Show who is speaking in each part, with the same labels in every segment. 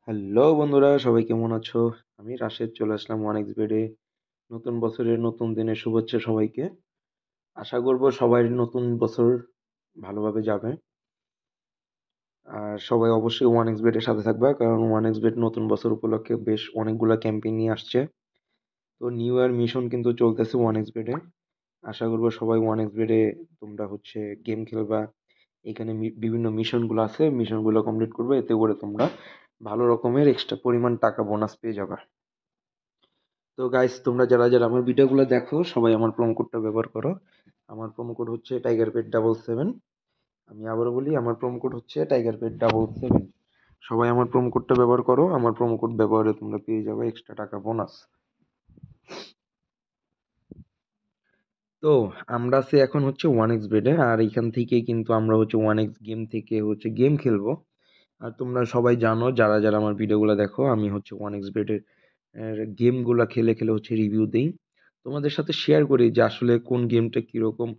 Speaker 1: Hello বন্ধুরা, সবাই কেমন আছো? আমি রাশেদ চলে আসলাম ওয়ান এক্স বেডে। নতুন বছরের নতুন দিনের শুভেচ্ছা সবাইকে। আশা করব সবাই নতুন বছর ভালোভাবে যাবে। আর সবাই অবশ্যই ওয়ান এক্স বেডের সাথে থাকবে, কারণ ওয়ান এক্স বেড নতুন বছর উপলক্ষে বেশ অনেকগুলা ক্যাম্পেইন নিয়ে আসছে। তো নিউ ইয়ার মিশন কিন্তু চলতেছে ওয়ান এক্স বেডে। আশা করবো সবাই ওয়ান এক্স বেডে তোমরা গেম খেলবা। এখানে বিভিন্ন মিশনগুলো আছে, মিশনগুলো কমপ্লিট করবে, এতে করে তোমরা ভালো রকমের এক্সট্রা পরিমাণ টাকা বোনাস পেয়ে যাবে। তো গাইস, তোমরা যারা যারা আমার ভিডিওগুলো দেখো সবাই আমার প্রোমো কোডটা ব্যবহার করো। আমার প্রোমো কোড হচ্ছে টাইগার পেট 77। আমি আবারও বলি, আমার প্রোমো কোড হচ্ছে টাইগার পেট 77। সবাই আমার প্রোমো কোডটা ব্যবহার করো। আমার প্রোমো কোড ব্যবহারে তোমরা পেয়ে যাবে এক্সট্রা টাকা বোনাস। তো আমরা আছি এখন ওয়ান এক্স বেডে, আর এখান থেকে কিন্তু আমরা ওয়ান এক্স গেম থেকে গেম খেলবো। আর তোমরা সবাই জানো, যারা যারা আমার ভিডিওগুলো দেখো, আমি ওয়ান এক্স বেডের গেমগুলা খেলে খেলে রিভিউ দিই। তোমাদের সাথে শেয়ার করি যে আসলে কোন গেমটা কিরকম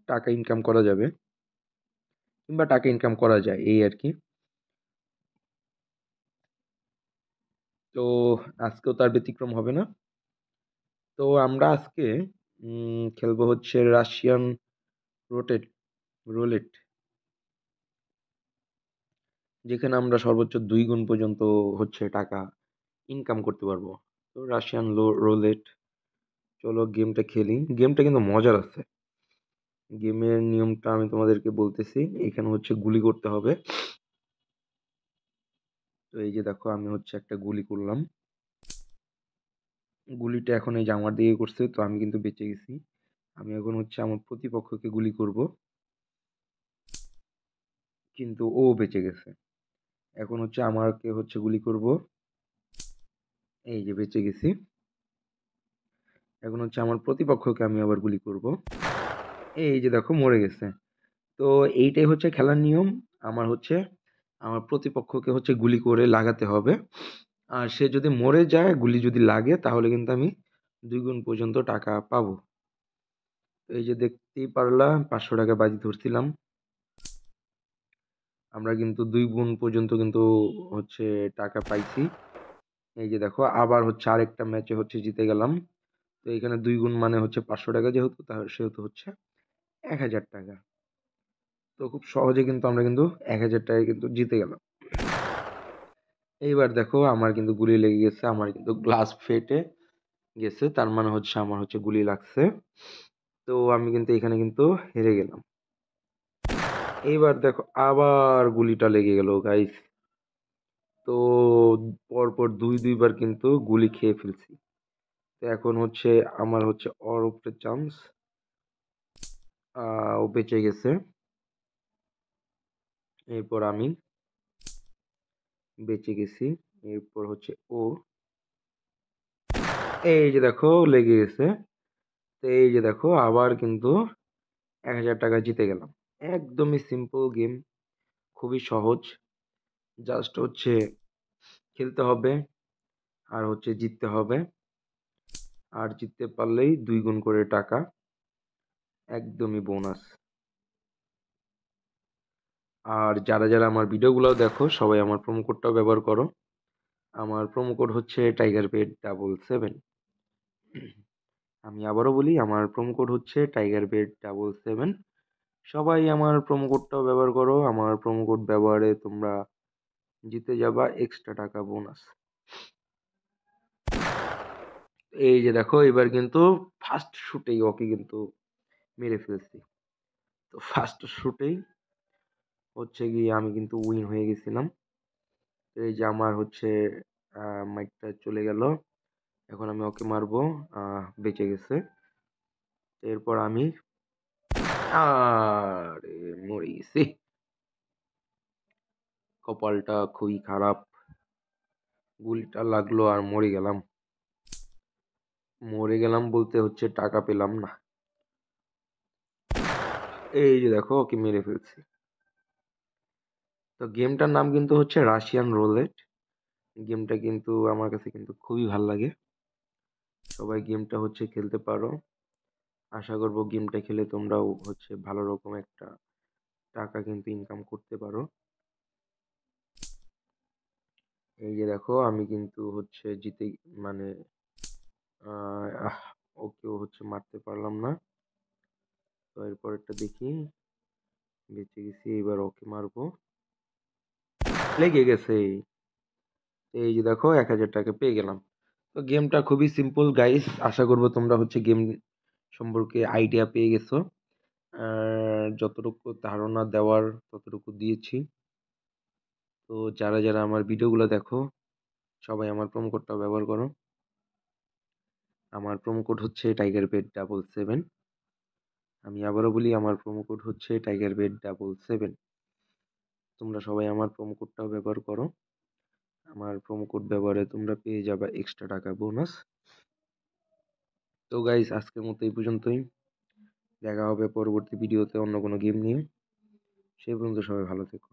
Speaker 1: টাকা ইনকাম করা যাবে, কিংবা টাকা ইনকাম করা যায়, এই আর কি। তো আজকেও তার ব্যতিক্রম হবে না। তো আমরা আজকে খেলবো রাশিয়ান রোটেট রোলেট, যেখানে আমরা সর্বোচ্চ 2 গুণ পর্যন্ত টাকা ইনকাম করতে পারবো। তো রাশিয়ান রোলেট, চলো গেমটা খেলি। গেমটা কিন্তু মজার আছে। গেমের নিয়মটা আমি তোমাদেরকে বলতেছি। এখানে গুলি করতে হবে। তো এই যে দেখো, আমি একটা গুলি করলাম। গুলিটা এখন এই যে আমার দিকে করছে, তো আমি কিন্তু বেঁচে গেছি। আমি এখন আমার প্রতিপক্ষকে গুলি করব, কিন্তু ও বেঁচে গেছে। এখন আমাকে গুলি করব। এই যে বেঁচে গেছি। এখন আমার প্রতিপক্ষকে আমি আবার গুলি করব। এই যে দেখো, মরে গেছে। তো এইটাই খেলার নিয়ম। আমার আমার প্রতিপক্ষকে গুলি করে লাগাতে হবে। আর সে যদি মরে যায়, গুলি যদি লাগে, তাহলে কিন্তু আমি 2 গুণ পর্যন্ত টাকা পাবো। তো এই যে দেখতেই পারলাম, 500 টাকা বাজি ধরছিলাম। আমরা কিন্তু 2 গুণ পর্যন্ত কিন্তু টাকা পাইছি। এই যে দেখো, আবার আরেকটা ম্যাচে জিতে গেলাম। তো এখানে 2 গুণ মানে 500 টাকা, যেহেতু তাহলে সেহেতু 1000 টাকা। তো খুব সহজে কিন্তু আমরা কিন্তু 1000 টাকায় কিন্তু জিতে গেলাম। এইবার দেখো, আমার কিন্তু গুলি লেগে গেছে, আমার কিন্তু গ্লাস ফেটে গেছে, তার মানে আমার গুলি লাগছে। তো আমি কিন্তু এখানে কিন্তু হেরে গেলাম। এইবার দেখো, আবার গুলিটা লেগে গেল গাইস। তো পরপর দুইবার কিন্তু গুলি খেয়ে ফেলছি। তো এখন আমার ওর উপরে চান্স। ও বেঁচে গেছে। এরপর আমি বেঁচে গেছি। এরপর ও। এই যে দেখো, লেগে গেছে। তো এই যে দেখো, আবার কিন্তু 1000 টাকা জিতে গেলাম। একদমই সিম্পল গেম, খুবই সহজ। জাস্ট খেলতে হবে, আর জিততে হবে। আর জিততে পারলেই 2 গুণ করে টাকা, একদমই বোনাস। আর যারা যারা আমার ভিডিওগুলো দেখো, সবাই আমার প্রোমো কোডটাও ব্যবহার করো। আমার প্রোমো কোড টাইগার বেড 77। আমি আবারও বলি, আমার প্রোমো কোড টাইগার বেড 77। সবাই আমার প্রোমো কোডটাও ব্যবহার করো। আমার প্রোমো কোড ব্যবহারে তোমরা জিতে যাবা এক্সট্রা টাকা বোনাস। এই যে দেখো, এবার কিন্তু ফার্স্ট শুটেই ওকে কিন্তু মেরে ফেলছি। তো ফার্স্ট শুটেই গিয়ে আমি কিন্তু উইন হয়ে গেছিলাম। তো এই যে আমার মাইকটা চলে গেল। এখন আমি ওকে মারবো। বেঁচে গেছে। এরপর আমি আরে মরে গেছি। কপালটা খুবই খারাপ। গুলিটা লাগলো আর মরে গেলাম। মরে গেলাম বলতে টাকা পেলাম না। এই যে দেখো, ওকে মেরে ফেলছি। তো গেমটার নাম কিন্তু রাশিয়ান রোলেট। গেমটা কিন্তু আমার কাছে কিন্তু খুবই ভালো লাগে। সবাই গেমটা খেলতে পারো। আশা করব গেমটা খেলে তোমরাও ভালো রকম একটা টাকা কিন্তু ইনকাম করতে পারো। এই যে দেখো আমি কিন্তু হচ্ছে জিতে মানে ওকেও হচ্ছে মারতে পারলাম না। তো এরপরেরটা দেখি, বেঁচে গেছি, এবার ওকে মারবো। লেগে গেছে। এই যে দেখো 1000 টাকা পেয়ে গেলাম। তো গেমটা খুবই সিম্পল গাইস, আশা করবো তোমরা হচ্ছে গেম সম্পর্কে আইডিয়া পেয়ে গেছো। যতটুকু ধারণা দেওয়ার ততটুকু দিয়েছি। তো যারা যারা আমার ভিডিওগুলো দেখো সবাই আমার প্রোমো কোডটা ব্যবহার করো। আমার প্রোমো কোড হচ্ছে টাইগার বেড 77। আমি আবারও বলি, আমার প্রোমো কোড হচ্ছে টাইগার বেড 77। তোমরা সবাই আমার প্রোমো কোডটাও ব্যবহার করো। আমার প্রোমো কোড ব্যবহারে তোমরা পেয়ে যাবে এক্সট্রা টাকা বোনাস। তো গাইস আজকের মতো এই পর্যন্তই। দেখা হবে পরবর্তী ভিডিওতে অন্য কোনো গেম নিয়ে। সেই পর্যন্ত সবাই ভালো থেকো।